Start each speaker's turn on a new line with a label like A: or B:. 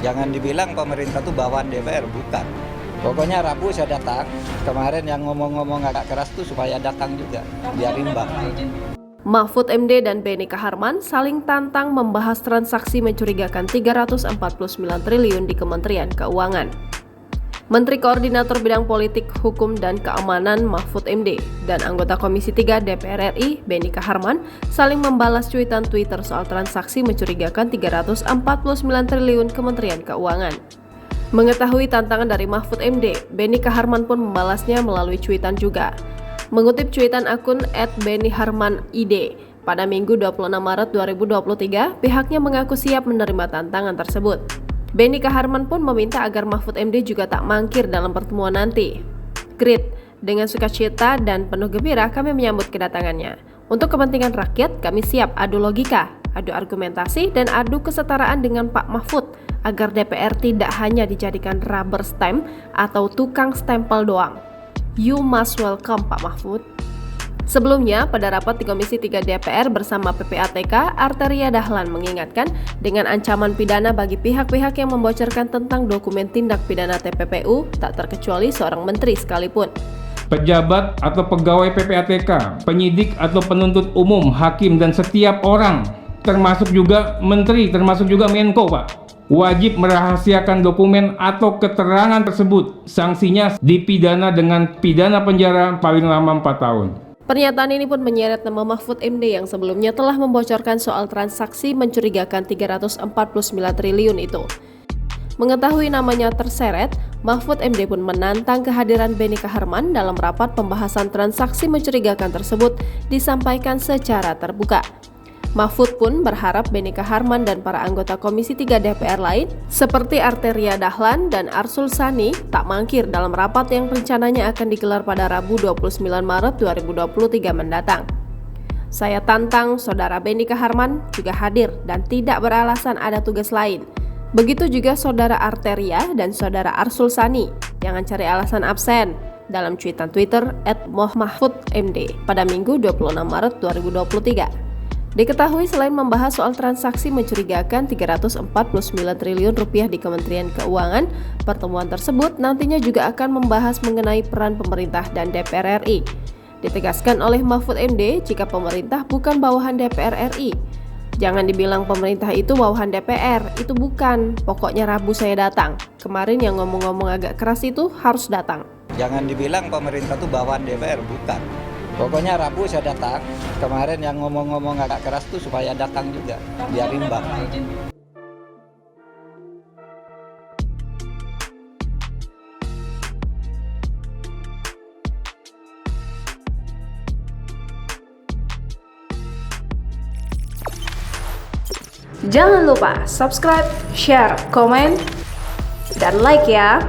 A: Jangan dibilang pemerintah tuh bawahan DPR, bukan. Pokoknya Rabu saya datang. Kemarin yang ngomong-ngomong agak keras tuh supaya datang juga, biar imbang.
B: Mahfud MD dan Benny Kaharman saling tantang membahas transaksi mencurigakan 349 triliun di Kementerian Keuangan. Menteri Koordinator Bidang Politik, Hukum, dan Keamanan Mahfud MD dan anggota Komisi 3 DPR RI Benny Kaharman saling membalas cuitan Twitter soal transaksi mencurigakan 349 triliun Kementerian Keuangan. Mengetahui tantangan dari Mahfud MD, Benny Kaharman pun membalasnya melalui cuitan juga. Mengutip cuitan akun @bennyharmanid, pada Minggu 26 Maret 2023, pihaknya mengaku siap menerima tantangan tersebut. Benny Kaharman pun meminta agar Mahfud MD juga tak mangkir dalam pertemuan nanti. Great, dengan sukacita dan penuh gembira kami menyambut kedatangannya. Untuk kepentingan rakyat, kami siap adu logika, adu argumentasi, dan adu kesetaraan dengan Pak Mahfud agar DPR tidak hanya dijadikan rubber stamp atau tukang stempel doang. You must welcome Pak Mahfud. Sebelumnya, pada rapat di Komisi 3 DPR bersama PPATK, Arteria Dahlan mengingatkan dengan ancaman pidana bagi pihak-pihak yang membocorkan tentang dokumen tindak pidana TPPU, tak terkecuali seorang menteri sekalipun.
C: Pejabat atau pegawai PPATK, penyidik atau penuntut umum, hakim, dan setiap orang, termasuk juga menteri, termasuk juga Menko, Pak, wajib merahasiakan dokumen atau keterangan tersebut. Sanksinya dipidana dengan pidana penjara paling lama 4 tahun.
B: Pernyataan ini pun menyeret nama Mahfud MD yang sebelumnya telah membocorkan soal transaksi mencurigakan 349 triliun itu. Mengetahui namanya terseret, Mahfud MD pun menantang kehadiran Benny Kaharman dalam rapat pembahasan transaksi mencurigakan tersebut disampaikan secara terbuka. Mahfud pun berharap Benny Kaharman dan para anggota Komisi 3 DPR lain seperti Arteria Dahlan dan Arsul Sani tak mangkir dalam rapat yang rencananya akan digelar pada Rabu 29 Maret 2023 mendatang. Saya tantang Saudara Benny Kaharman juga hadir dan tidak beralasan ada tugas lain. Begitu juga Saudara Arteria dan Saudara Arsul Sani, jangan cari alasan absen, dalam cuitan Twitter @mahfudmd pada Minggu 26 Maret 2023. Diketahui selain membahas soal transaksi mencurigakan 349 triliun rupiah di Kementerian Keuangan, pertemuan tersebut nantinya juga akan membahas mengenai peran pemerintah dan DPR RI. Ditegaskan oleh Mahfud MD jika pemerintah bukan bawahan DPR RI. Jangan dibilang pemerintah itu bawahan DPR, itu bukan. Pokoknya Rabu saya datang. Kemarin yang ngomong-ngomong agak keras itu harus datang.
A: Jangan dibilang pemerintah tuh bawahan DPR, bukan. Pokoknya Rabu saya datang. Kemarin yang ngomong-ngomong agak keras tuh supaya datang juga, biar imbang.
B: Jangan lupa subscribe, share, komen, dan like ya.